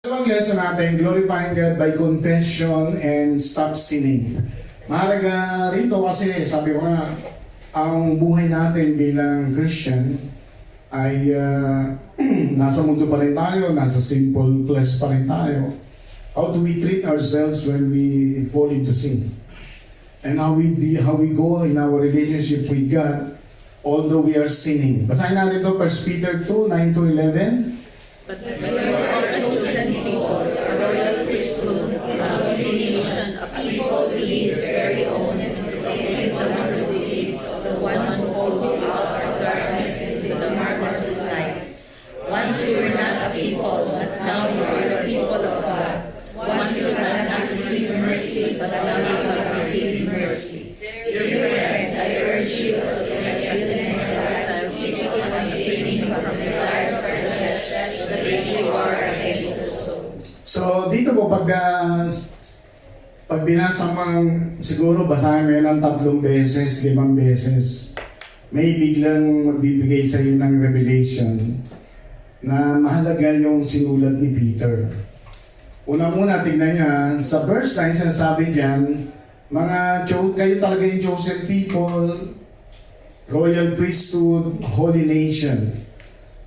Dalawang lesson natin, glorifying God by confession and stop sinning. Mahalaga rito kasi sabi ko nga, ang buhay natin bilang Christian ay nasa mundo pa rin tayo, nasa simple flesh pa rin tayo. How do we treat ourselves when we fall into sin? And how we go in our relationship with God although we are sinning. Basahin natin ito, 1 Peter 2, 9-11. But the Lord also sent people, a royal priesthood, a holy nation, a people to His very own, and to proclaim the wonderful deeds of the one who called you out of darkness into the marvelous light. Once you were not a people, but now you are the people of God. Once you had not received mercy, but now you have received mercy. Dear friends, I urge you as excellent as to keep on abstaining from the desires of the flesh, that which you are against the soul. So dito po pag binasa mo siguro basahin mo yan ng 3 beses, 5 beses, may biglang magbibigay sa iyo ng revelation na mahalaga yung sinulat ni Peter. Una-una, tignan niya, sa verse 9, sinasabi diyan, kayo talaga yung chosen people, royal priesthood, holy nation.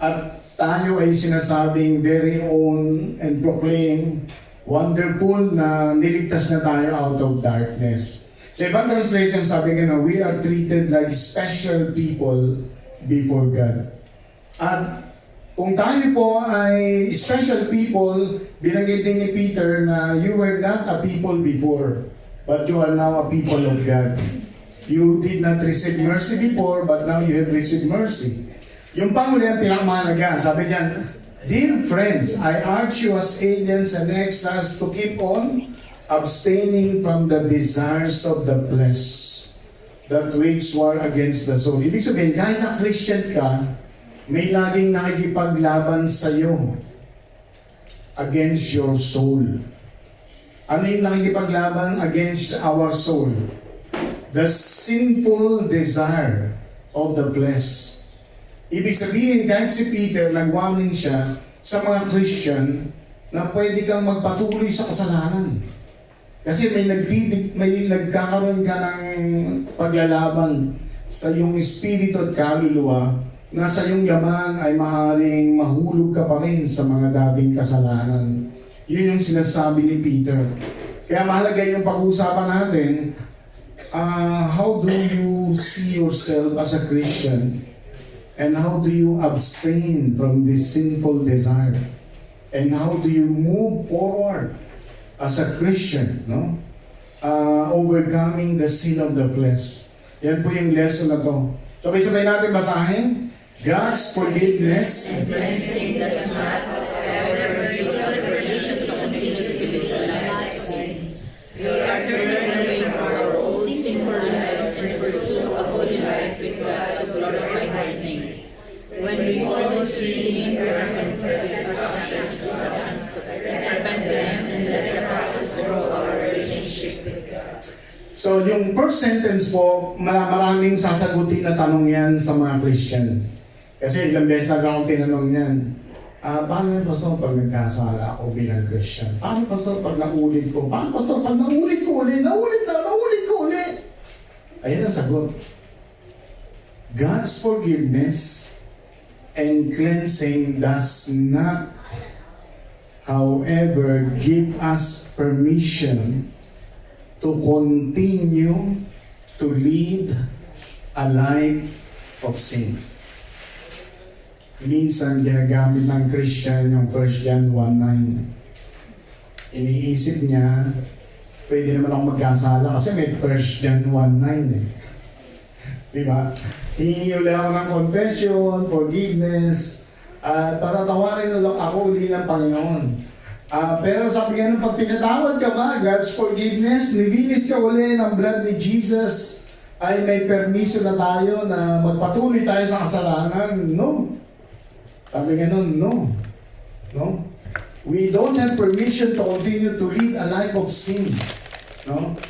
At tayo ay sinasabing very own and proclaim wonderful na niligtas na tayo out of darkness. Sa ibang translation sabi nga, we are treated like special people before God. At kung tayo po ay special people, binanggit din ni Peter na you were not a people before, but you are now a people of God. You did not receive mercy before, but now you have received mercy. Yung panghuli ang pinakamahalaga, sabi niyan, dear friends, I urge you as aliens and exiles to keep on abstaining from the desires of the flesh that wage war against the soul. Ibig sabihin, kahit na Christian ka, may laging nakikipaglaban sa iyo against your soul. Ano yung nakikipaglaban against our soul? The sinful desire of the flesh. Ibig sabihin, kahit si Peter, nag-warning siya sa mga Christian na pwede kang magpatuloy sa kasalanan. Kasi may nagkakaroon ka ng paglalaban sa iyong espiritu at kaluluwa na sa iyong laman ay maaaring mahulog ka pa rin sa mga dating kasalanan. Yun yung sinasabi ni Peter. Kaya mahalaga yung pag-uusapan natin, how do you see yourself as a Christian? And how do you abstain from this sinful desire? And how do you move forward as a Christian, no? Overcoming the sin of the flesh. Yan po yung lesson na to. Sabay-sabay natin basahin. God's forgiveness And cleansing does not, however, give us permission to continue to live a life of sin. We are to turn away from our old sinful lives and pursue a holy life with God to glorify His name. When we fall into sin, we are confess our actions to God, repent to Him, and let the process grow our relationship with God. So, yung first sentence po, maraming sasagutin na tanong yan sa mga Christian. Kasi ilang beses na akong tinanong yan. Paano yung pastor pag nagkasala ako bilang Christian? Paano pastor pag naulit ko? Paano pastor pag naulit ko ulit? Naulit ko ulit? Ayan ang sagot. God's forgiveness and cleansing does not, however, give us permission to continue to lead a life of sin. Minsan ginagamit ng Christian yung 1 John 1:9. Iniisip niya, pwede naman ako magkasala kasi may 1 John 1:9 eh. Diba? Hihingi ulit ako ng confession, forgiveness, para tawarin ulit ako uli ng Panginoon. Pero sabi nga nung pag pinatawad ka ba, God's forgiveness, nilinis ka uli ng blood ni Jesus, ay may permiso na tayo na magpatuloy tayo sa kasalanan. No. Sabi nga nun, no. We don't have permission to continue to lead a life of sin. No?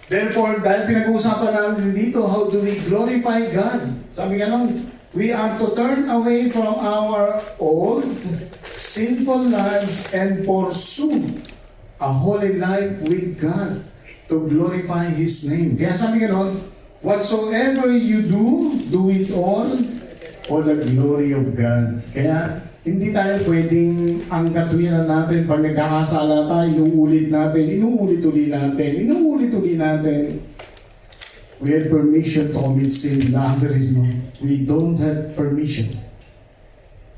Therefore, dahil pinag-uusapan natin dito, how do we glorify God? Sabi nga nun, we are to turn away from our old sinful lives and pursue a holy life with God to glorify His name. Kaya sabi ganon, whatsoever you do it all for the glory of God. Kaya hindi tayo pwedeng ang katwiran natin pag nagkakasala tayo, inuulit natin. We have permission to commit sin. The answer is no. We don't have permission.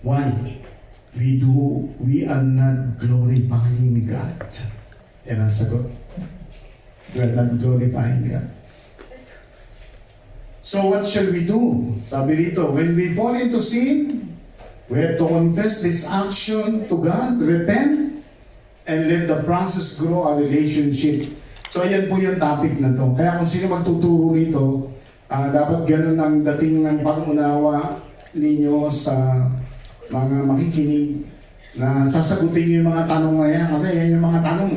Why? We are not glorifying God. Yan ang sagot. We are not glorifying God. So what shall we do? Sabi dito, when we fall into sin, we have to confess this action to God, repent, and let the process grow a relationship. So ayan po yung topic na to. Kaya kung sino magtuturo nito, dapat ganun ang dating ng pag-unawa ninyo sa mga makikinig na sasagutin niyo yung mga tanong na yan. Kasi yan yung mga tanong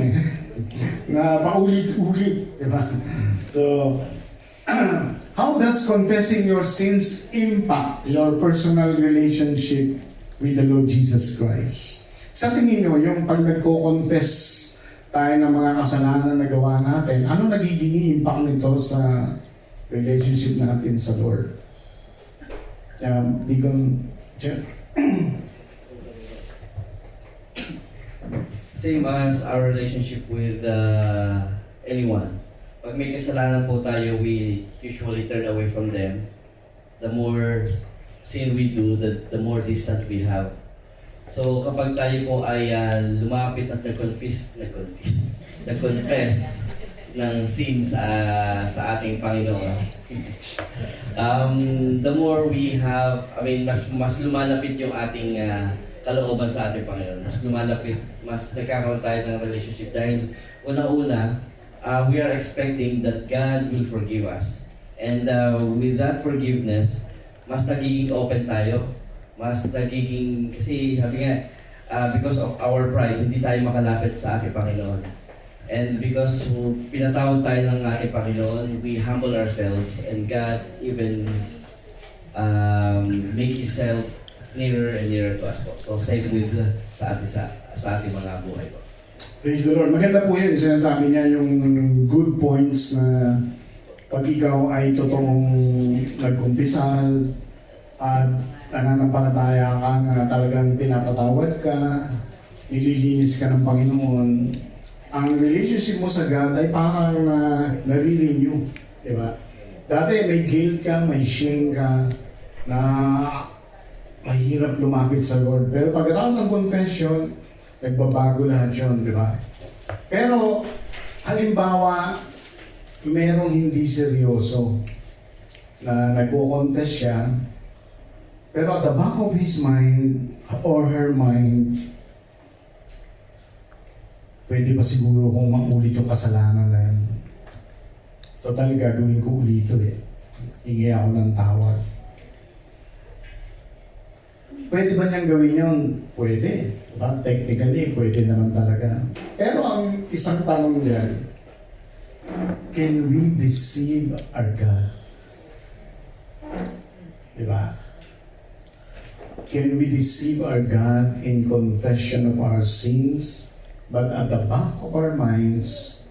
na paulit-ulit. Diba? So, how does confessing your sins impact your personal relationship with the Lord Jesus Christ? Sa tingin nyo, yung pag nagko-confess tayo ng mga kasalanan na gawa natin, ano nagiging impact nito sa relationship natin sa Lord? Deacon Jeff? Same as our relationship with anyone. Pag may kasalanan po tayo, we usually turn away from them. The more sin we do, the more distant we have. So kapag tayo po ay lumapit at nag-confess ng sins sa ating Panginoon, the more we have, mas lumalapit yung ating kalooban sa ating Panginoon. Mas lumalapit, mas nagkakaroon tayo ng relationship dahil unang-una, we are expecting that God will forgive us. And with that forgiveness, mas nagiging open tayo. Mas nagiging, kasi sabi nga, because of our pride, hindi tayo makalapit sa ating Panginoon. And because pinatawad tayo ng ating Panginoon, we humble ourselves and God even make Himself nearer and nearer to us po. So same with sa ating mga buhay po. Praise the Lord. Maganda po yun. Sinasabi niya yung good points na pag ikaw ay totoong nagkumpisal at nananampalataya ka na talagang pinapatawad ka, nililinis ka ng Panginoon, ang relationship mo sa God ay parang nare-renew. Diba? Dati may guilt ka, may shame ka, na mahirap lumapit sa Lord. Pero pagkatapos ng confession, nagbabago lahat yun, di ba? Pero, halimbawa, merong hindi seryoso na nagko-confess siya, pero at the back of his mind or her mind, pwede pa siguro kung maulit yung kasalanan na yun. Total, gagawin ko ulit ito eh. Hingi ako ng tawad. Pwede ba niyang gawin yun? Pwede. Diba? Technically, pwede naman talaga. Pero ang isang tanong dyan, can we deceive our God? Diba? Can we deceive our God in confession of our sins? But at the back of our minds,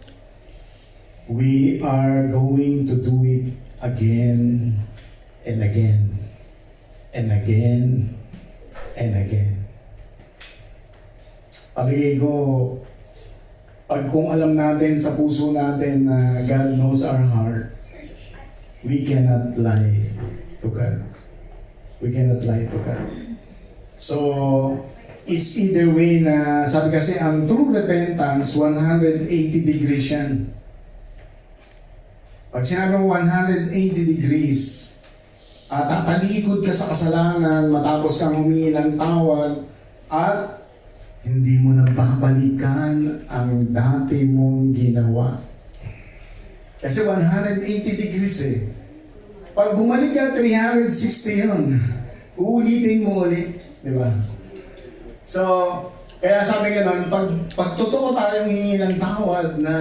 we are going to do it again and again and again and again. Palagay ko, pag kung alam natin sa puso natin na God knows our heart, we cannot lie to God. We cannot lie to God. So, it's either way na, sabi kasi, ang true repentance, 180 degrees yan. Pag sinabi mo 180 degrees, tatalikod ka sa kasalanan matapos kang humingi ng tawad at hindi mo na babalikan ang dati mong ginawa. Kasi 180 degrees eh. Pag bumalik ka, 360 yun. Uulitin mo ulit. Diba? So, kaya sabi nga nun, pag totoo tayong hingi ng tawad na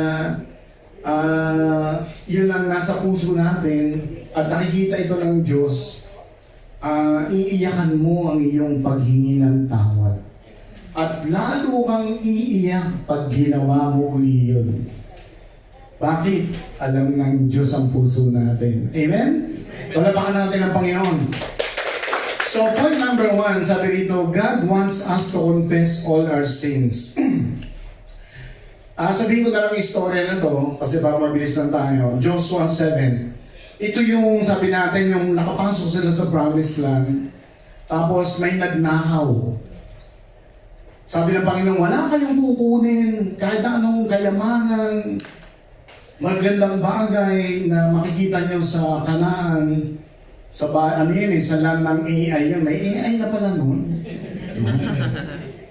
yun ang nasa puso natin at nakikita ito ng Diyos, iiyakan mo ang iyong paghingi ng tawad. At lalo kang iiyak pag ginawa mo uli yun. Bakit? Alam ng Diyos ang puso natin. Amen? Palapakan natin ang Panginoon. So, point number 1, sabi dito, God wants us to confess all our sins. Sabihin ko na lang yung istorya na to, kasi para mabilis lang tayo. Joshua 7. Ito yung, sabi natin, yung nakapasok sila sa promised land, tapos may nagnakaw. Sabi ng Panginoon, wala kayong kukunin, kahit na anong kayamanan, magandang bagay na makikita nyo sa Kanaan, sa sa land ng AI yun. May AI na pala nun.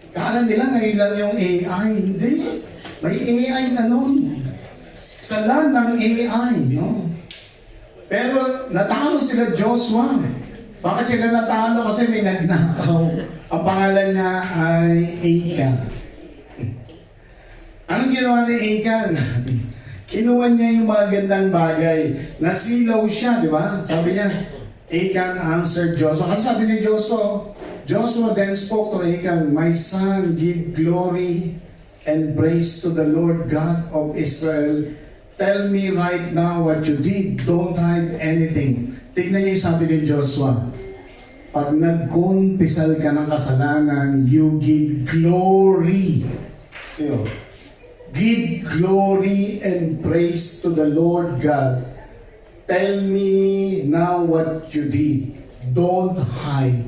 Kala nila ngayon lang yung AI. Hindi. May AI na nun. Sa land ng AI, no? Pero natalo sila Joshua. Bakit sila natalo? Kasi may nagnakaw. Ang pangalan niya ay Achan. Anong ginawa ni Achan? Kinuha niya yung magandang bagay. Nasilaw siya, di ba? Sabi niya, Achan answered Joshua. Kasi sabi ni Joshua then spoke to Achan, my son, give glory and praise to the Lord God of Israel. Tell me right now what you did. Don't hide anything. Tignan niyo yung sabi ni Joshua. Pag nagkumpisal ka ng kasalanan, you give glory. Siyo. Give glory and praise to the Lord God. Tell me now what you did. Don't hide.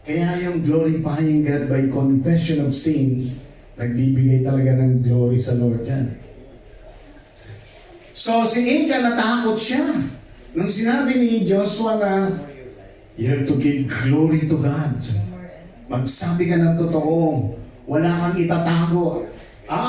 Kaya yung glorifying God by confession of sins, nagbibigay talaga ng glory sa Lord yan. So si Achan natakot siya. Nung sinabi ni Joshua na, you have to give glory to God. Magsabi ka ng totoo. Wala kang itatago.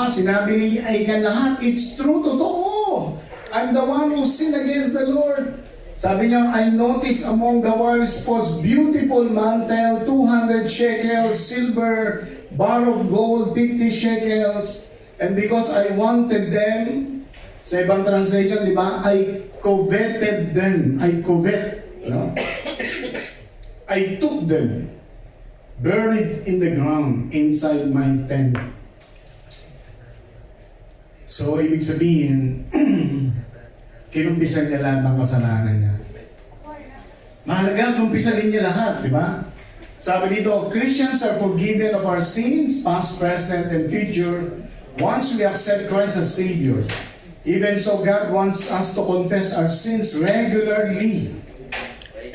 Sinabi ni Achan lahat. It's true, totoo. I'm the one who sinned against the Lord. Sabi niya, I noticed among the war spots, beautiful mantle, 200 shekels, silver, bar of gold, 50 shekels. And because I wanted them, sa ibang translation, di ba? I coveted them. I covet. No? I took them, buried in the ground inside my tent. So, ibig sabihin, kinumpisan niya lahat ng kasalanan niya. Mahalaga, kumpisalin niya lahat, di ba? Sabi dito, Christians are forgiven of our sins, past, present, and future, once we accept Christ as Savior. Even so, God wants us to confess our sins regularly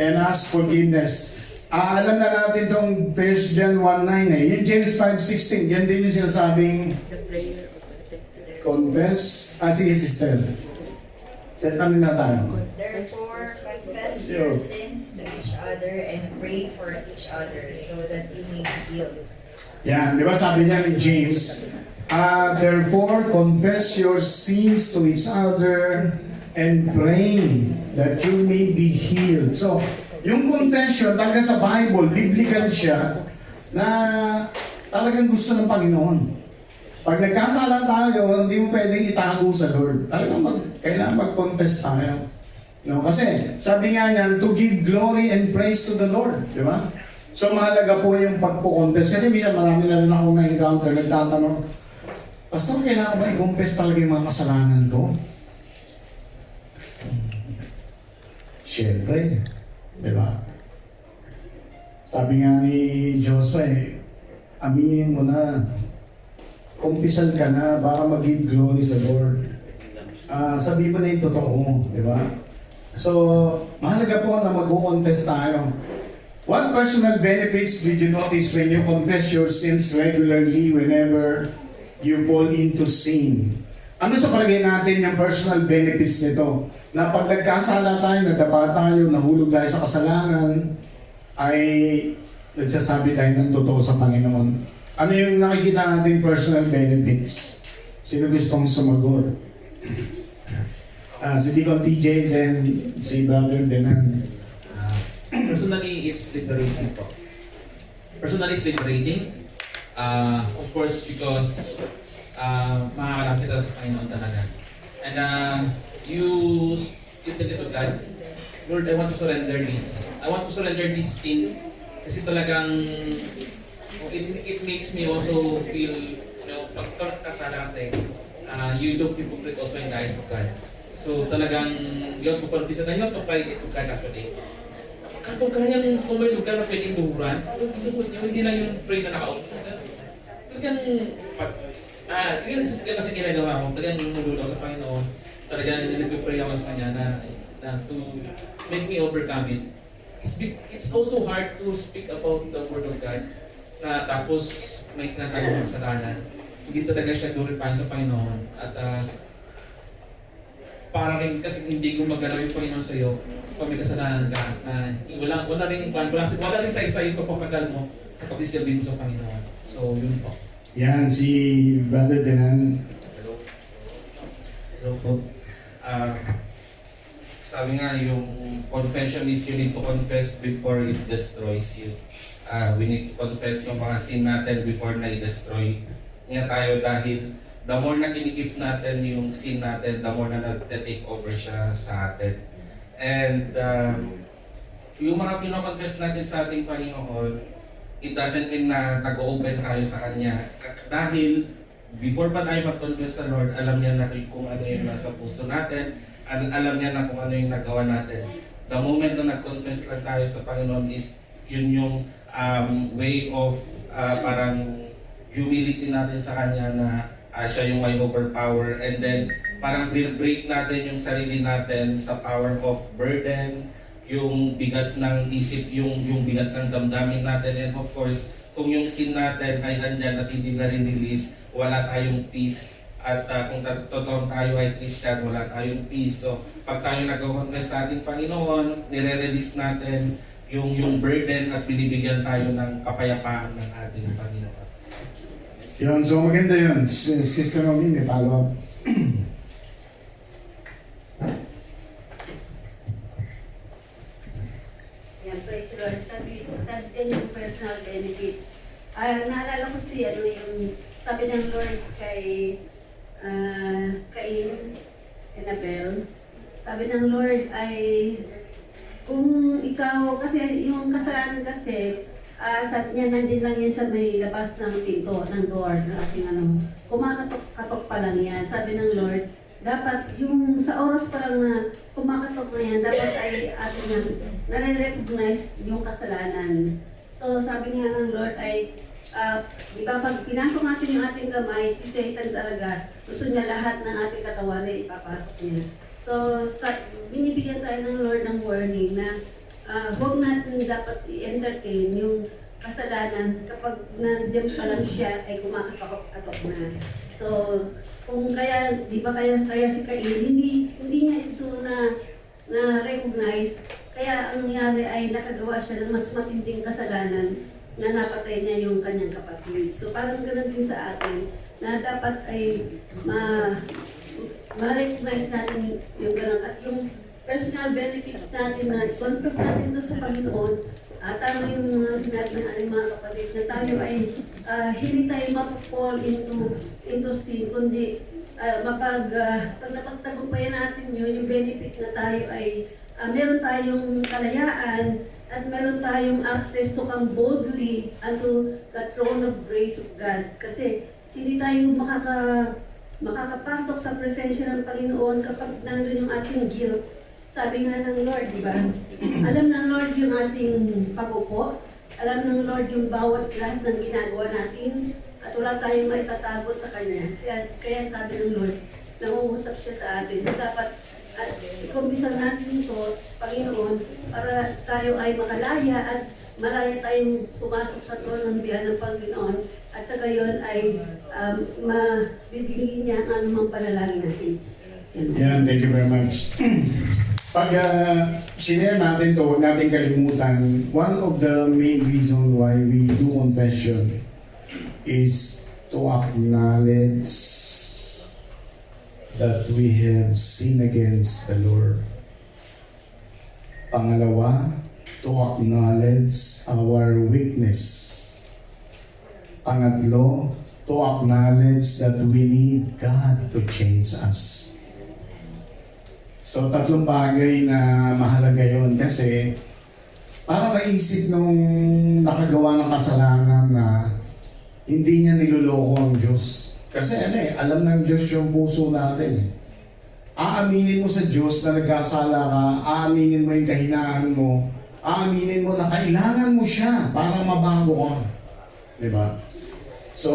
and ask forgiveness. Alam na natin itong 1 John 1:9 eh. Yung James 5:16, yan din yung sinasabing The prayer of the effective. confess. Sige, sister. Set kami na tayo. Therefore, confess your sins to each other and pray for each other so that you may be healed. Yan, di ba sabi niya ni James, therefore, confess your sins to each other and pray that you may be healed. So, yung confession talaga sa Bible, biblical siya, na talagang gusto ng Panginoon. Pag nagkasala tayo, hindi mo pwedeng itago sa Lord. Talagang kailangan mag-confess tayo. No? Kasi, sabi nga niyan, to give glory and praise to the Lord. Di ba? So, mahalaga po yung pagpo-confess. Kasi minsan marami na rin akong na-encounter, nagtatanong, Pastor, kailangan ba i-confess talaga yung mga kasalanan ko? Siyempre. Di ba? Sabi nga ni Joshua, aminin mo na. Kumpisal ka na para mag-give glory sa Lord. Sabi mo na yung totoo. Di ba? So, mahalaga po na mag-confess tayo. What personal benefits did you notice when you confess your sins regularly whenever you fall into sin? Ano sa palagay natin yung personal benefits nito? Na pag nagkasala tayo, nadapa tayo, nahulog tayo sa kasalanan, ay nagsasabi tayo ng totoo sa Panginoon. Ano yung nakikita natin personal benefits? Sino gustong sumagot? Si Deacon TJ, then si Brother Denan. Personally, it's liberating po. Personally, it's liberating. Of course, because makakalapit tayo sa Panginoon talaga. And you tell it to God, Lord, I want to surrender this. I want to surrender this sin. Kasi talagang it makes me also feel, pag kasala kasi, you look hypocrite also in the eyes of God. So talagang, you have to confess na you have to pride to God actually. Kapag kanyang kung may lugar na pwedeng luhuran, hindi lang yung pray na naka-out. Talagang, yun kasi ginagawa ko, talagang lumululaw sa Panginoon. Talagang nag-pray ako sa kanya na to make me overcome it. It's also hard to speak about the Word of God na tapos may tinatawag ng kasalanan. Hindi talaga siya glorify sa Panginoon. At para rin kasi hindi gumagalaw yung Panginoon sa iyo kung may kasalanan ka na wala rin sa isa yung papagal mo sa pagsisilbi mo sa Panginoon. So yun po. Yan, si Brother Denan. Hello po. Sabi nga, yung confession is you need to confess before it destroys you. We need to confess yung mga sin natin before na i-destroy niya tayo dahil the more na kinikip natin yung sin natin, the more na nag-take over siya sa atin. And yung mga pinoconfess natin sa ating Panginoon, it doesn't mean na nag-open tayo sa Kanya. Dahil before pa tayo mag-confess sa Lord, alam niya na kung ano yung nasa puso natin, alam niya na kung ano yung nagawa natin. The moment na nag-confess lang tayo sa Panginoon is yun yung way of parang humility natin sa Kanya na siya yung may overpower, and then parang break natin yung sarili natin sa power of burden, yung bigat ng isip, yung bigat ng damdamin natin, and of course, kung yung sin natin ay andyan at hindi na rin-release, wala tayong peace. At kung totoong tayo ay Christian, wala tayong peace. So, pag tayo nag-confess sa ating Panginoon, nire-release natin yung burden at binibigyan tayo ng kapayapaan ng ating Panginoon. Yun, so maganda yun. Sister Nomi, may follow-up. Yan, praise the Lord. Sabi din yung personal benefits. Naalala ko yung sabi ng Lord kay Cain, Annabel. Sabi ng Lord ay, kung ikaw, kasi yung kasalanan kasi, sabi niya, nandun lang yan sa may labas ng pinto, ng door, ng ating kumakatok-katok pa lang yan. Sabi ng Lord, dapat yung sa oras pa lang na kumakatok na yan, dapat ay ating nare-recognize yung kasalanan. So sabi nga ng Lord ay, di ba pag pinasok natin yung ating kamay, si Satan talaga, gusto niya lahat ng ating katawan na ipapasok niya. So binibigyan tayo ng Lord ng warning na huwag natin dapat i-entertain yung kasalanan kapag nandiyan pa lang siya ay kumakatok-katok na. So, kung kaya, di ba kaya si Cain, hindi niya ito na-recognize, kaya ang nangyari ay nakagawa siya ng mas matinding kasalanan na napatay niya yung kanyang kapatid. So, parang ganoon din sa atin, na dapat ay ma-recognize natin yung gano'n at yung personal benefits natin na confess natin ito sa Panginoon. Tama yung mga sinabi ng ating mga kapatid na tayo ay hindi tayo mapapall into sin, kundi pag napagtagumpayan natin yun, yung benefit na tayo ay meron tayong kalayaan at meron tayong access to come boldly unto the throne of grace of God. Kasi hindi tayo makakapasok sa presensya ng Panginoon kapag nandun yung ating guilt. Sabi nga ng Lord, di ba? Alam ng Lord yung ating pag-upo. Alam ng Lord yung bawat lahat ng ginagawa natin. At wala tayong maitatago sa Kanya. Kaya sabi ng Lord, nangungusap siya sa atin. So dapat ikumpisan natin ito, Panginoon, para tayo ay makalaya at malaya tayong pumasok sa trono ng biyan ng Panginoon. At sa gayon ay mabibigyan niya ang anumang panalangin natin. Yan, thank you very much. Pag sinare natin to, huwag natin kalimutan, one of the main reasons why we do confession is to acknowledge that we have sinned against the Lord. Pangalawa, to acknowledge our weakness. Pangatlo, to acknowledge that we need God to change us. So, tatlong bagay na mahalaga yon kasi parang naisip nung nakagawa ng kasalanan na hindi niya niloloko ang Diyos. Kasi alam ng Diyos yung puso natin eh. Aaminin mo sa Diyos na nagkasala ka, aaminin mo yung kahinaan mo, aaminin mo na kailangan mo siya para mabago ka. Diba? So,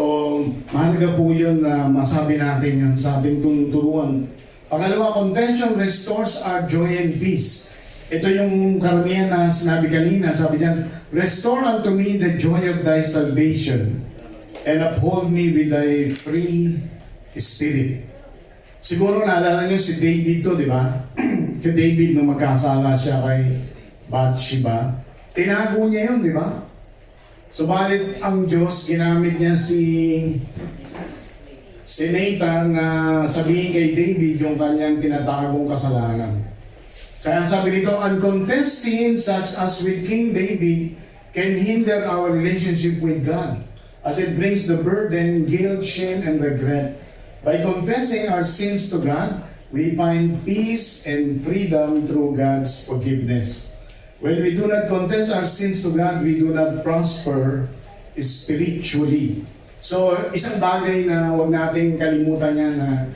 mahalaga po yun na masabi natin yun sa ating tunuturuan. Pangalawa, confession restores our joy and peace. Ito yung karamihan na sinabi kanina, sabi niyan, restore unto me the joy of thy salvation and uphold me with thy free spirit. Siguro naalala niyo si David to, di ba? Si David nung magkasala siya kay Bathsheba, tinago niya yun, di ba? Subalit ang Diyos, ginamit niya si Nathan na sabihin kay David yung kanyang tinatagong kasalanan. Kaya sabi nito, unconfessed sin such as with King David can hinder our relationship with God as it brings the burden, guilt, shame, and regret. By confessing our sins to God, we find peace and freedom through God's forgiveness. When we do not confess our sins to God, we do not prosper spiritually. So, isang bagay na huwag nating kalimutan yan na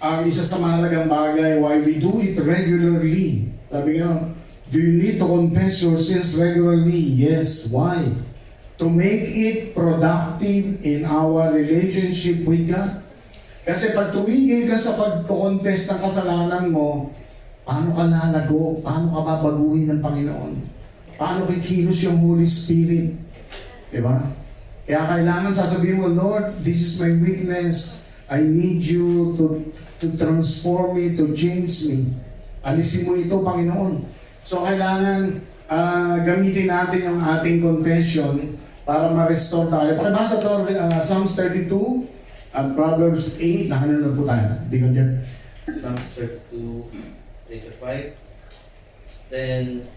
ang isa sa mahalagang bagay, why we do it regularly. Sabi nga, do you need to confess your sins regularly? Yes. Why? To make it productive in our relationship with God. Kasi pag tumigil ka sa pagko-confess ng kasalanan mo, paano ka lalago? Paano ka babaguhin ng Panginoon? Paano kikilos yung Holy Spirit? Diba? Kaya kailangan sasabihin mo, Lord, this is my weakness. I need you to transform me, to change me. Alisin mo ito, Panginoon. So kailangan gamitin natin yung ating confession para ma-restore tayo. Pakibasa to, Psalms 32 at Proverbs 8. Nakanunod po tayo. Hindi ko dyan. Psalms 32, 3-5. Then,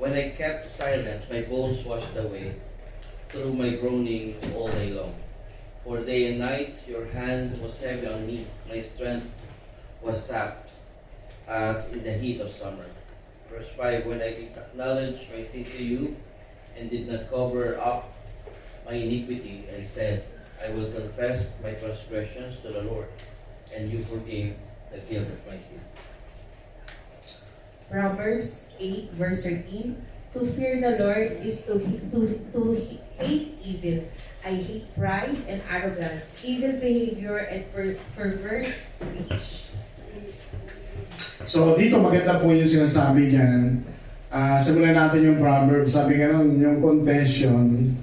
when I kept silent, my bones washed away through my groaning all day long. For day and night, your hand was heavy on me. My strength was sapped as in the heat of summer. Verse 5, when I did acknowledge my sin to you and did not cover up my iniquity, I said, I will confess my transgressions to the Lord, and you forgave the guilt of my sin. Proverbs 8 verse 13, to fear the Lord is to hate evil. I hate pride and arrogance, evil behavior and perverse speech. So dito maganda po yung sinasabi niyan. Simulan natin yung proverb. Sabi nga nun, yung confession,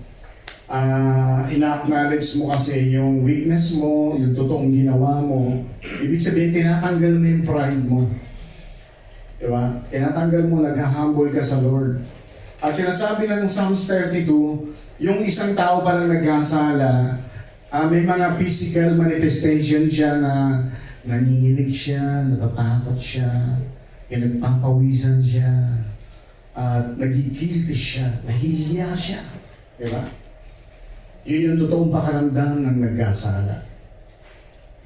ina-acknowledge mo kasi yung weakness mo, yung totoong ginawa mo. Ibig sabihin, tinatanggal mo yung pride mo. Diba? Tinatanggal mo, nag-humble ka sa Lord. At sinasabi ng Psalms 32, yung isang tao pa lang nagkasala, may mga physical manifestation siya na nanginginig siya, natatakot siya, nagpapawisan siya, at nagigilty siya, nahihiya siya. Diba? Yun yung totoong pakaramdam ng nagkasala.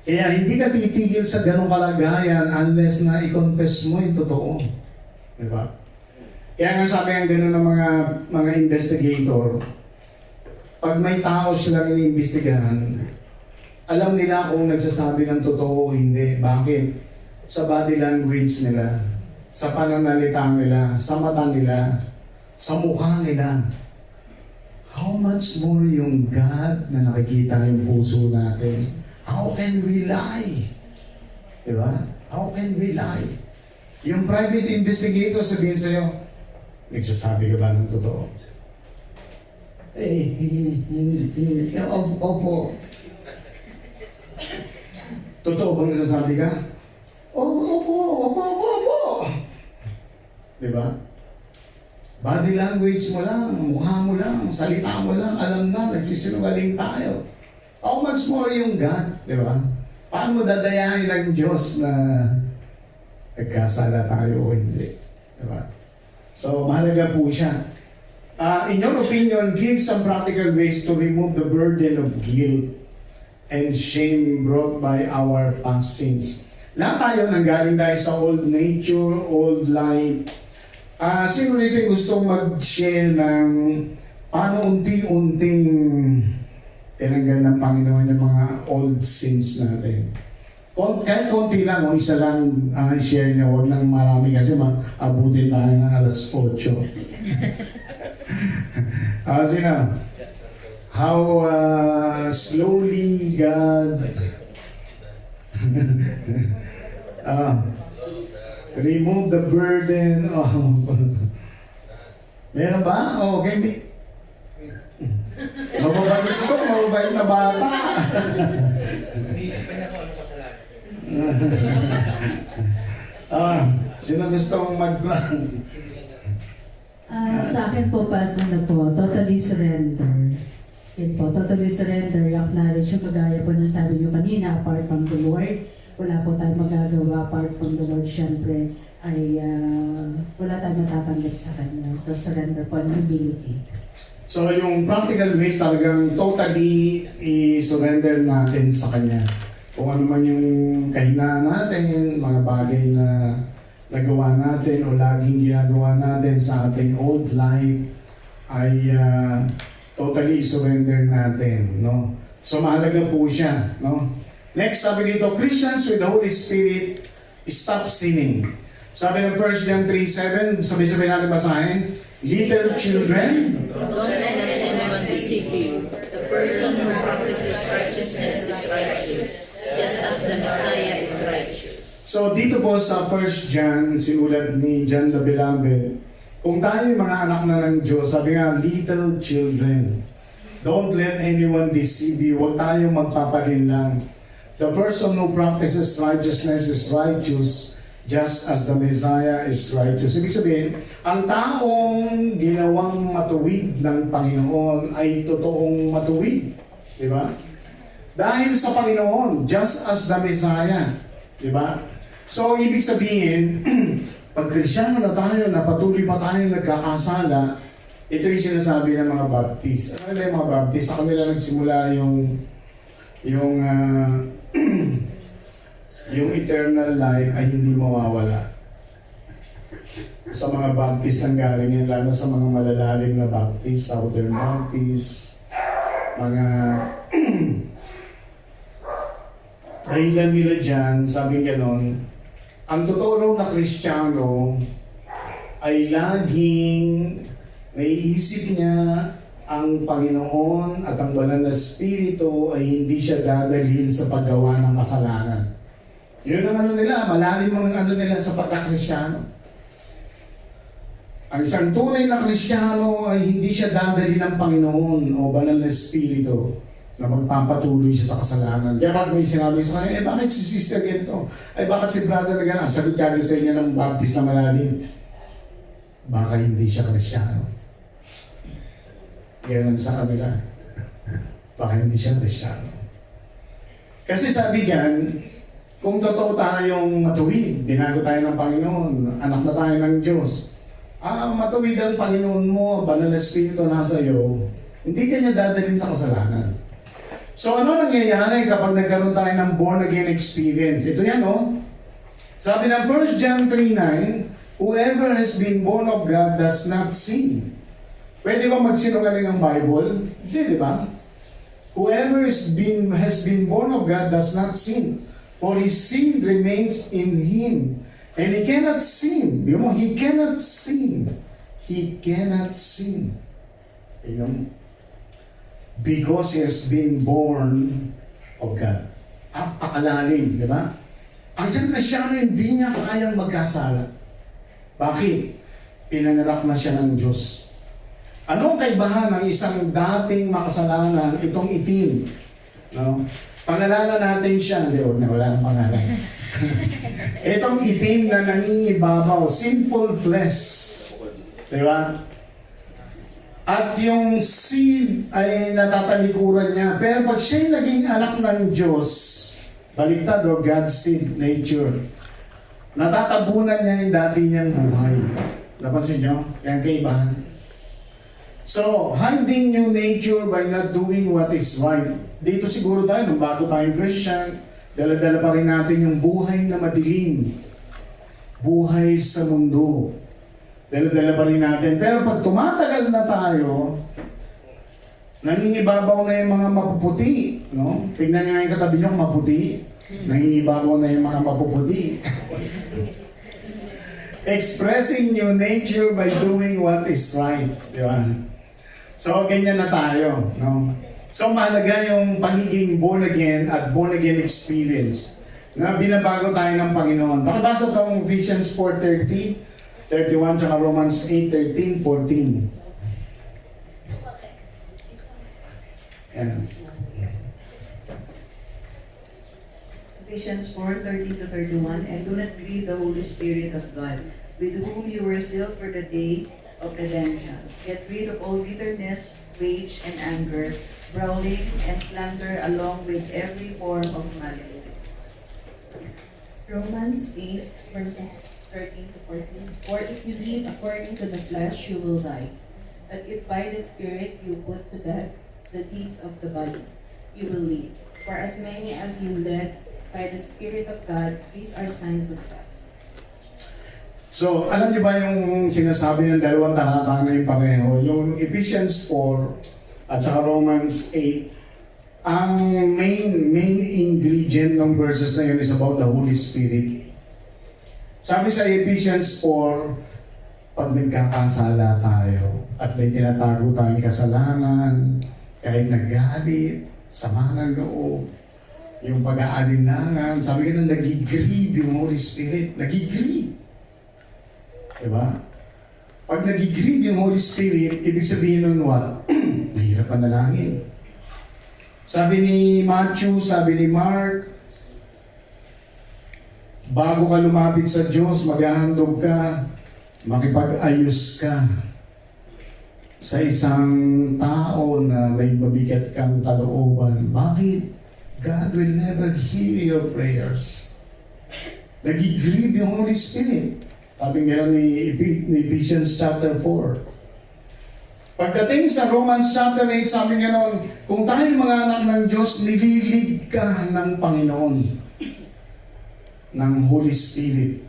Kaya hindi ka titigil sa ganong kalagayan unless na i-confess mo yung totoo. Diba? Kaya nga sabi ang gano'n ng mga investigator, pag may tao silang iniimbestigahan, alam nila kung nagsasabi ng totoo o hindi. Bakit? Sa body language nila, sa pananalita nila, sa mata nila, sa mukha nila. How much more yung God na nakikita yung puso natin? How can we lie? Diba? How can we lie? Yung private investigator sabihin sa'yo, nagsasabi ka ba ng totoo? Opo. Totoo bang nagsasabi ka? Opo. Diba? Body language mo lang, mukha mo lang, salita mo lang, alam na, nagsisinungaling tayo. How much more yung God, di ba? Paano mo dadayain ng Diyos na nagkasala tayo o hindi? Di ba? So, mahalaga po siya. In your opinion, give some practical ways to remove the burden of guilt and shame brought by our past sins. Lahat tayo nanggaling tayo sa old nature, old life. Sino rito gustong mag-share ng paano unti-unting tinanggal ng Panginoon yung mga old sins natin. Kahit konti lang, o isa lang share niya, huwag nang marami kasi abutin tayo ng alas 8. Sino? How slowly God remove the burden of... Meron ba? Okay. Mababait na bata. Sino gustong Sa akin po, Pastor, na po, totally surrender. Yan po, totally surrender. Acknowledge yung kagaya po na sabi nyo kanina, apart from the Lord, wala po tayong magagawa apart from the Lord. Siyempre, ay wala tayong matatanggap sa Kanya. So, surrender po, and humility. So yung practical ways talagang totally i-surrender natin sa Kanya. Kung ano man yung kahinaan natin, mga bagay na nagawa natin o laging ginagawa natin sa ating old life ay totally surrender natin, no? So mahalaga po siya, no? Next, sabi dito, Christians with the Holy Spirit stop sinning. Sabi ng 1 John 3:7, sabi-sabi natin basahin, little children, Don't let anyone deceive you. The person who practices righteousness is righteous, just as the Messiah is righteous. So dito po sa 1 John, sinulat ni John the Beloved, kung tayo mga anak na ng Diyos, sabi nga, little children, don't let anyone deceive you. Huwag tayong magpapalinlang. The person who practices righteousness is righteous, just as the Messiah is righteous. Ibig sabihin, ang taong ginawang matuwid ng Panginoon ay totoong matuwid. Di ba? Dahil sa Panginoon, just as the Messiah. Di ba? So, ibig sabihin, pag Kristiyano na tayo, na patuloy pa tayo nagkakasala, ito yung sinasabi ng mga Baptist. Ano na yung mga Baptist? Sa kanila nagsimula yung yung eternal life ay hindi mawawala. Sa mga Baptist ang galing yan, lalo sa mga malalalim na Baptist, Southern Baptist, mga dahilan nila dyan, sabi ganon, ang totoo raw na Kristiyano ay laging naiisip niya ang Panginoon at ang banal na Espiritu ay hindi siya dadalhin sa paggawa ng kasalanan. Yun ang ano nila, malalim ang ano nila sa pagkakristyano. Ang isang tunay na Kristiyano ay hindi siya dadalhin ng Panginoon o banal na Espiritu na magpapatuloy siya sa kasalanan. Kaya pag may sinabi sa kanya, bakit si sister ganito? Ay bakit si brother na gano'n? Sagot kagad sa inyo ng Baptist na malalim. Baka hindi siya Kristiyano. Ganun sa kanila. Baka hindi siya Kristiyano. Kasi sabi diyan, kung totoo tayong matuwid, binago tayo ng Panginoon, anak na tayo ng Diyos, matuwid ang Panginoon mo, banal na Espiritu nasa iyo, hindi ka niya dadalhin sa kasalanan. So ano nangyayari kapag nagkaroon tayo ng born again experience? Ito yan, no? Sabi ng 1 John 3:9, whoever has been born of God does not sin. Pwede ba magsinungaling ang Bible? Hindi, di ba? Whoever has been born of God does not sin. For his seed remains in him. And he cannot sin. He cannot sin. He cannot sin. Because he has been born of God. Apakalalim, di ba? Ang isang Kristiyano hindi niya kayang magkasala. Bakit? Pinanganak na siya ng Diyos. Anong kaibahan ng isang dating makasalanan, itong itim? No? Pangalanan natin siya, hindi, wala nang pangalan. Itong itim na nangingibabaw, simple flesh. Di ba? At yung seed ay natatalikuran niya. Pero pag siya'y naging anak ng Diyos, baliktad o God's seed nature, natatabunan niya yung dati niyang buhay. Napansin niyo? Yan kaibahan. So, hiding new nature by not doing what is right. Dito siguro tayo, nung bago tayong Christian, dala-dala pa rin natin yung buhay na madilim. Buhay sa mundo. Dala-dala pa rin natin. Pero pag tumatagal na tayo, Nangingibabaw na yung mga mapuputi. No? Tignan niyo nga yung katabi niyo kung maputi. Nangingibabaw na yung mga mapuputi. Expressing new nature by doing what is right. Di ba? So, ganyan na tayo. No? So, mahalaga yung pagiging born again at born again experience na binabago tayo ng Panginoon. Pakibasa itong Ephesians 4:30, 31, tsaka Romans 8:13, 14. Yan. Ephesians 4:30-31, and do not grieve the Holy Spirit of God, with whom you were sealed for the day of redemption. Get rid of all bitterness, rage, and anger, brawling, and slander, along with every form of malice. Romans 8, verses 13-14. For if you live according to the flesh, you will die. But if by the Spirit you put to death the deeds of the body, you will live. For as many as you led by the Spirit of God, these are signs of God. So, alam niyo ba yung sinasabi ng dalawang talata na yung pareho? Yung Ephesians 4 at saka Romans 8, ang main ingredient ng verses na yun is about the Holy Spirit. Sabi sa Ephesians 4, pag nagkakasala tayo at may tinatago tayong kasalanan, kahit nagalit, sama ng loob, yung pag-aalinlangan, sabi ka na nagigrieve yung Holy Spirit, nagigrieve. Diba? Pag nagigrieve yung Holy Spirit, ibig sabihin nun what? Mahirap panalangin. Sabi ni Matthew, sabi ni Mark, bago ka lumapit sa Diyos, maghahandog ka, makipag-ayos ka sa isang tao na may mabigat kang kalooban. Bakit? God will never hear your prayers. Nagigrieve yung Holy Spirit. Sabi nga ni Ephesians chapter 4. Pagdating sa Romans chapter 8, sabi nga noon, kung tayo mga anak ng Diyos, nililig ka ng Panginoon, ng Holy Spirit,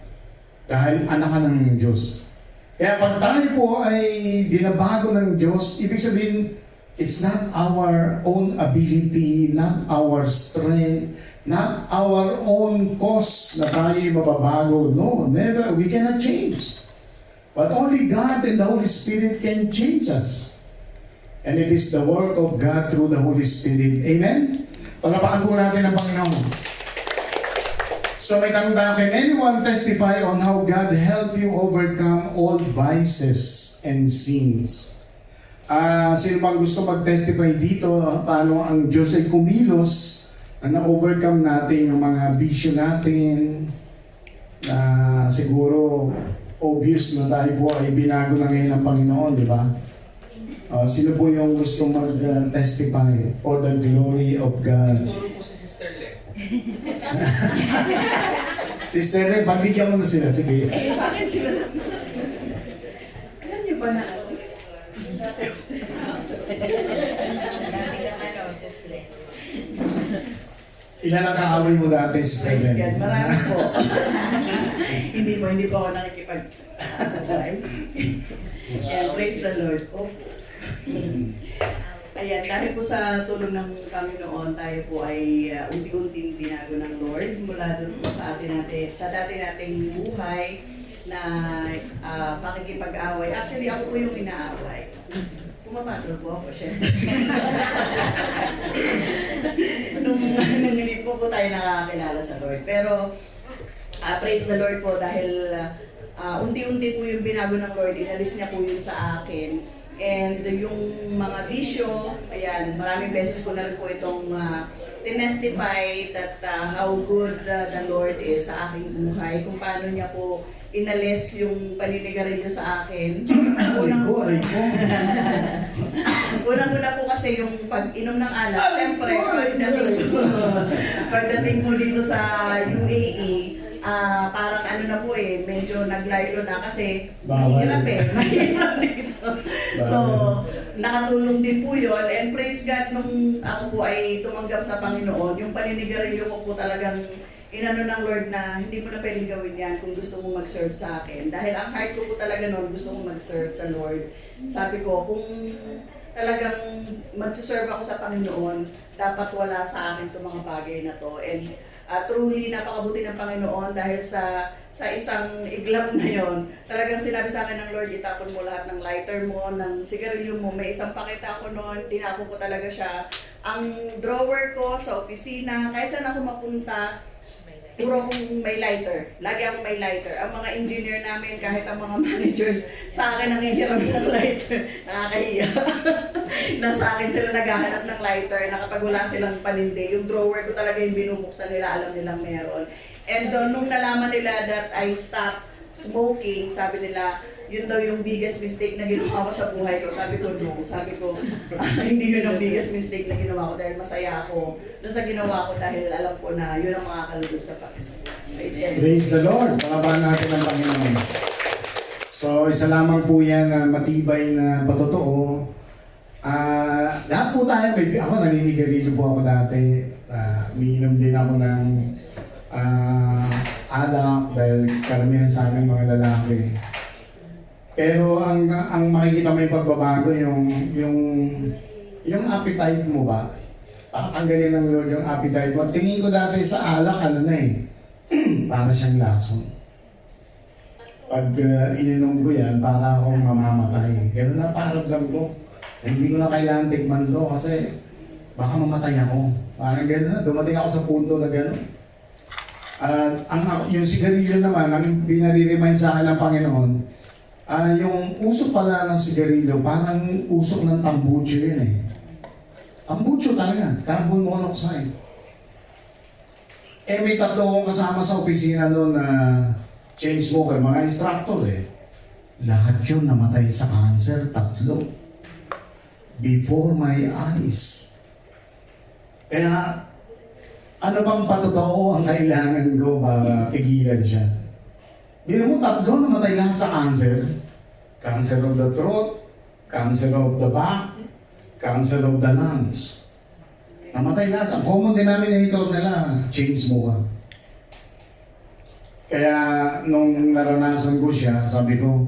dahil anak ka ng Diyos. Kaya pag tayo po ay binabago ng Diyos, ibig sabihin, it's not our own ability, not our strength, not our own cause na tayo mababago. No, never. We cannot change. But only God and the Holy Spirit can change us. And it is the work of God through the Holy Spirit. Amen? Palapakan po natin ang Panginoon. So may tanong tayo, can anyone testify on how God helped you overcome all vices and sins? Sino bang gusto mag-testify dito paano ang Diyos ay kumilos na na-overcome natin yung mga bisyo natin na siguro obvious na tayo po ay binago na ngayon ng Panginoon, di ba? Sino po yung gusto mag-testify for the glory of God? Turo po si Sister Le. Sister Le, pagbigyan mo na sila. Sige. Alam niyo ba na ako? Ilan ang kaaway mo dati, Sister Praise Le? God, marami po. hindi po ako nakikipag-live. And praise the Lord po. Ayan, dahil po sa tulong ng Panginoon, tayo po ay unti-unting binago ng Lord mula doon po sa dati nating buhay na pakikipag-away. Actually, ako po yung inaaway. Pumapatol po ako, syempre. nung hindi po tayo nakakilala sa Lord. Pero, praise the Lord po dahil unti-unti po yung binago ng Lord, inalis niya po yun sa akin. And yung mga bisyo, ayan, maraming beses ko na rin po itong tinestify that how good the Lord is sa aking buhay, kung paano niya po inalis yung paninigarilyo sa akin. Unang-una po kasi yung pag-inom ng alak, siyempre, pagdating po dito sa UAE, parang ano na po medyo naglaylo na kasi mahirap mahirap dito. So, nakatulong din po yun, and praise God nung ako po ay tumanggap sa Panginoon, yung paninigarilyo ko po talagang inano ng Lord na hindi mo na pwedeng gawin yan kung gusto mong mag-serve sa akin. Dahil ang heart ko po talaga noon, gusto mong mag-serve sa Lord. Sabi ko, kung talagang magsiserve ako sa Panginoon, dapat wala sa akin itong mga bagay na to. And truly, napakabuti ng Panginoon dahil sa isang iglap na yon, talagang sinabi sa akin ng Lord, itapon mo lahat ng lighter mo, ng sigarilyo mo. May isang pakita ako noon, tinapon ko talaga siya. Ang drawer ko sa opisina, kahit saan ako mapunta, puro akong may lighter. Lagi akong may lighter. Ang mga engineer namin, kahit ang mga managers, sa akin nangihiram ng lighter. Nakakahiya. Nasa akin sila naghahanap ng lighter na kapag wala silang panindi. Yung drawer ko talaga yung binubuksan nila, alam nilang meron. And nung nalaman nila that I stopped smoking, sabi nila, yun daw yung biggest mistake na ginawa ko sa buhay ko. Sabi ko, no. Sabi ko, hindi yun ang biggest mistake na ginawa ko dahil masaya ako doon sa ginawa ko dahil alam ko na yun ang makakalugod sa Panginoon. Praise the Lord. Palabahan natin ang Panginoon. So, isa lamang po yan na matibay na patotoo. Lahat po tayo, ako naninigarilyo po ako dati. Umiinom din ako ng alak dahil karamihan sa amin mga lalaki. Pero ang makikita mo yung pagbabago, yung appetite mo ba? Tanggalin ng Lord yung appetite mo. Tingin ko dati sa alak, para siyang lason. Pag ininom ko yan, para akong mamamatay. Ganun na paramdam ko. Hindi ko na kailangan tikman to kasi baka mamatay ako. Parang gano'n na, dumating ako sa punto na gano'n. Yung sigarilyo naman, ang binare-remind sa akin ng Panginoon, yung usok pala ng sigarilyo, parang usok ng tambucho yun eh. Tambucho talaga, carbon monoxide. May 3 akong kasama sa opisina noon na chain smoker, mga instructor eh. Lahat yun namatay sa cancer, 3. Before my eyes. Kaya, ano bang patotoo ang kailangan ko para pigilan siya? Biro mo, 3 namatay lahat sa cancer. Cancer of the throat, cancer of the back, cancer of the lungs. Namatay lahat. Ang common denominator nila, chain smoker. Kaya, nung naranasan ko siya, sabi ko,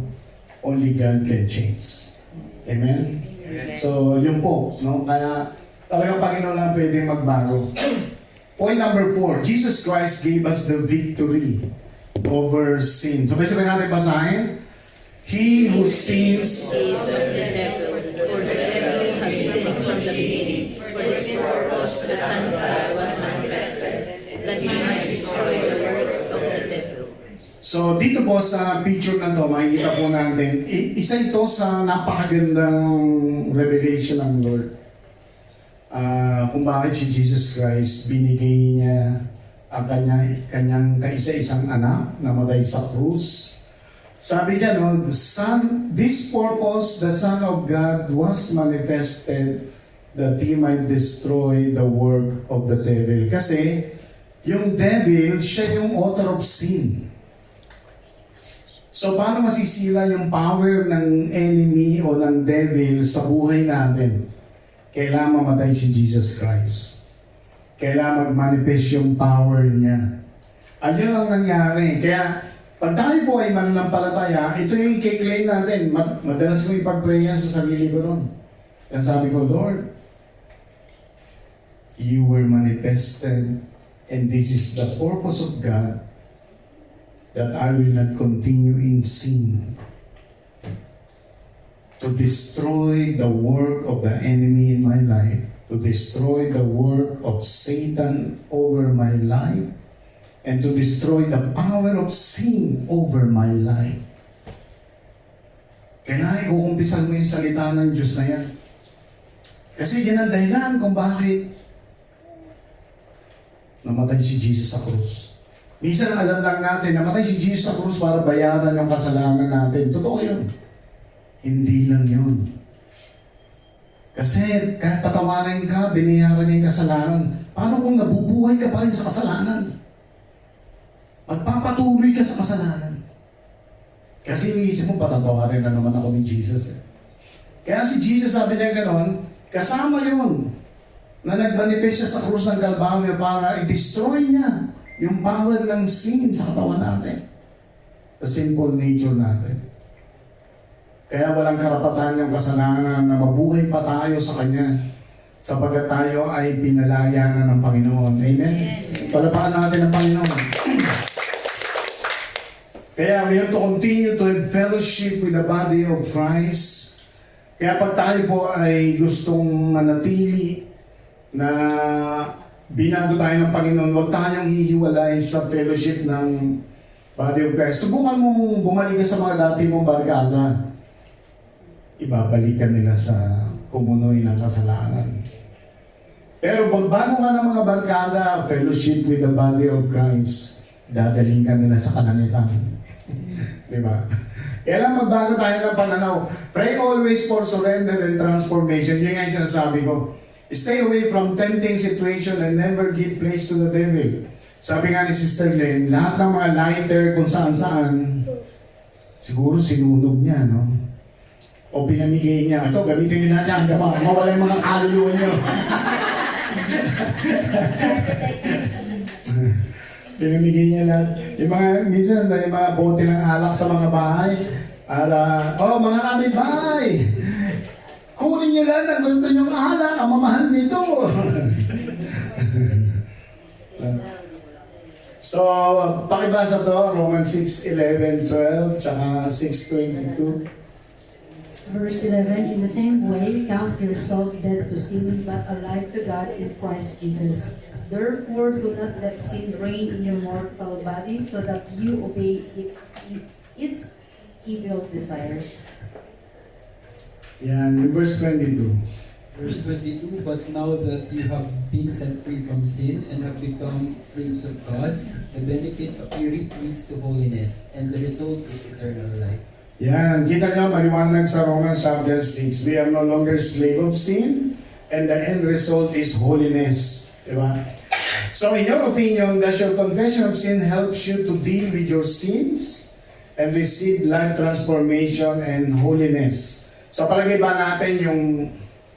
only God can change. Amen? So, yun po. No? Kaya, talagang Panginoon lang pwedeng magbago. Point number 4, Jesus Christ gave us the victory over sin. So, sabay natin basahin. He who sins Is of the devil, for the devil has sinned from the beginning. For this purpose the Son of God was manifested, that he might destroy the works of the devil. So, dito po sa picture na to, makikita po natin, isa ito sa napakagandang revelation ng Lord. Kung bakit si Jesus Christ binigay niya ang kanyang kaisa-isang anak na namatay sa krus. Sabi niya, no, this purpose, the Son of God was manifested that He might destroy the work of the devil. Kasi, yung devil, siya yung author of sin. So, paano masisira yung power ng enemy o ng devil sa buhay natin? Kailangan mamatay si Jesus Christ. Kailangan mag-manifest yung power niya. Ayun lang nangyari. Kaya, pag tayo po ay mananampalataya, ito yung i-claim natin. Madalas ko ipag-pray yan sa sarili ko noon. Yan sabi ko, Lord, you were manifested and this is the purpose of God that I will not continue in sin, to destroy the work of the enemy in my life, to destroy the work of Satan over my life, and to destroy the power of sin over my life. Kaya kukumpisan mo yung salita ng Diyos na yan. Kasi yan ang dahilan kung bakit namatay si Jesus sa krus. Minsan alam lang natin, namatay si Jesus sa krus para bayaran yung kasalanan natin. Totoo yun. Hindi lang yun. Kasi kahit patawarin ka, binayaran yung kasalanan. Paano kung nabubuhay ka pa rin sa kasalanan? Magpapatuloy ka sa kasalanan. Kasi iniisip mo, patatawarin na naman ako ni Jesus. Kaya si Jesus sabi niya gano'n, kasama yun na nagmanifest siya sa krus ng Kalbaryo para i-destroy niya yung power ng sin sa katawan natin. Sa simple nature natin. Kaya walang karapatan yung kasalanan na mabuhay pa tayo sa Kanya sapagkat tayo ay pinalaya na ng Panginoon. Amen? Palapakan natin ang Panginoon. Kaya we have to continue to have fellowship with the body of Christ. Kaya pag tayo po ay gustong manatili na binago tayo ng Panginoon, huwag tayong hihiwalay sa fellowship ng body of Christ. Subukan mong bumalik ka sa mga dati mong barkada. Ibabalik ka nila sa kumunoy ng kasalanan. Pero pag bago ka ng mga barkada, fellowship with the body of Christ, dadaling ka nila sa kananitan. Diba? Kaya lang magbago tayo ng pananaw. Pray always for surrender and transformation. Yun nga yung sinasabi ko. Stay away from tempting situation and never give place to the devil. Sabi nga ni Sister Len, lahat ng mga lighter kung saan-saan, siguro sinunog niya, no? O pinamigay niya, ito, gamitin niyo natin, mawala yung mga kaluluwa niyo. Pinamigay niya lahat. Yung mga, minsan, yung mga bote ng alak sa mga bahay, mga kapitbahay, kunin niyo lang ang gusto niyong alak, ang mamahal nito. So, pakibasa to, Romans 6:11-12, tsaka 6:22. Verse 11, in the same way, count yourself dead to sin, but alive to God in Christ Jesus. Therefore, do not let sin reign in your mortal body, so that you obey its evil desires. Yan, yung verse 22. Verse 22, but now that you have been set free from sin and have become slaves of God, the benefit of your leads to holiness, and the result is eternal life. Yan, kita nyo, maliwanag sa Romans chapter 6. We are no longer slave of sin, and the end result is holiness. Diba? So in your opinion, does your confession of sin helps you to deal with your sins and receive life transformation and holiness? Sa palagay ba natin yung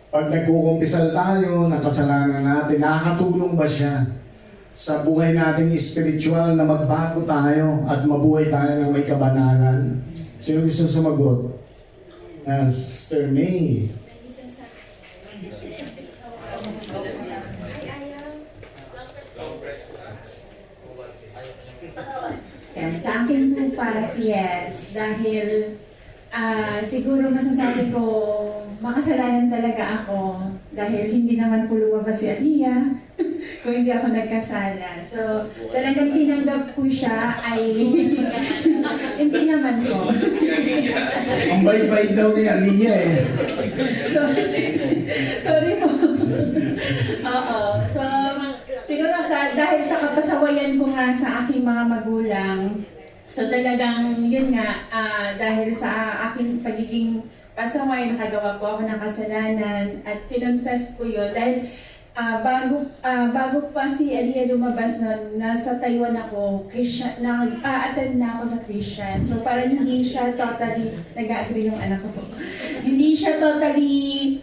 pag nagkukumpisal tayo ng kasalanan natin, nakakatulong ba siya sa buhay nating spiritual na magbago tayo at mabuhay tayo ng may kabanalan? Sino gusto sumagot? Sister May. Yan, sa akin po pas, yes. Dahil siguro masasabi ko, makasalanan talaga ako. Dahil hindi naman po lumabas si Aliyah kung hindi ako nagkasala. So, talagang tinanggap ko siya ay hindi naman ko. Ang bait-bait daw ni Aliyah eh. Sorry po. Oo. So, siguro dahil sa kapasawayan ko nga sa aking mga magulang, so talagang yun nga, dahil sa aking pagiging pasaway, nakagawa po ako ng kasalanan at kinonfess ko yun. Dahil bago pa si Aliyah lumabas nun, nasa Taiwan ako, attend na ako sa Christian. So parang hindi siya totally, nag-agree yung anak ko. Hindi siya totally,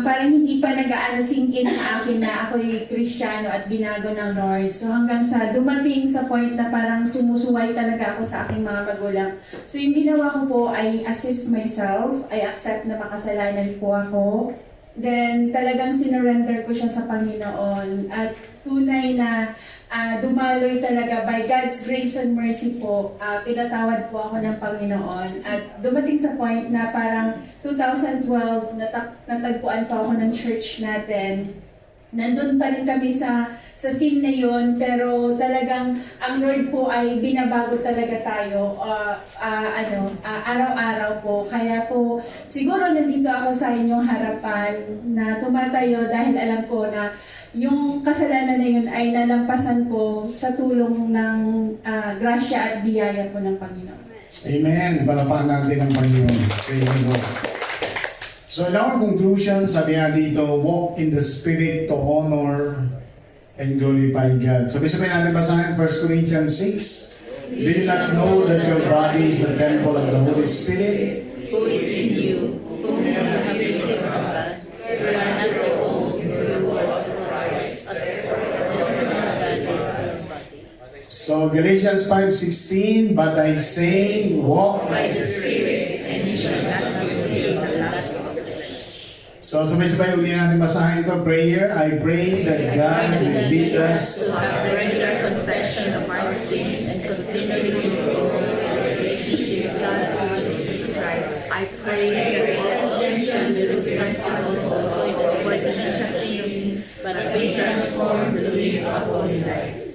parang hindi pa sink in sa akin na ako'y Kristiyano at binago ng Lord. So hanggang sa dumating sa point na parang sumusuway talaga ako sa aking mga magulang. So yung ginawa ko po ay assist myself, I accept na makasalanan po ako. Then talagang sinurrender ko siya sa Panginoon at tunay na dumaloy talaga by God's grace and mercy po, pinatawad po ako ng Panginoon at dumating sa point na parang 2012 natagpuan pa ako ng church natin. Nandun pa rin kami sa scene na yun, pero talagang ang Lord po ay binabago talaga tayo araw-araw po. Kaya po siguro nandito ako sa inyong harapan na tumatayo dahil alam ko na yung kasalanan na yun ay nalampasan ko sa tulong ng grasya at biyaya po ng Panginoon. Amen. Palapakan natin ang Panginoon. Praise the Lord. So in our conclusion, sabi nga dito, walk in the Spirit to honor and glorify God. Sabi-sabi natin basahin 1 Corinthians 6. Do you not know that your body is the temple of the Holy Spirit? Who is in you, whom you have received from God. You are not your own, you are Christ. At therefore is the Lord God in your body. So Galatians 5:16, but I say, walk By the Spirit, and you that will be the last of the So sabay-sabay uli natin basahin ito. Prayer, I pray that God will lead us to have regular confession of our sins and continually to grow in a relationship with God through Jesus Christ. I pray that all Christians will be responsible to avoid the worldliness of sins, but be transformed to live a holy life.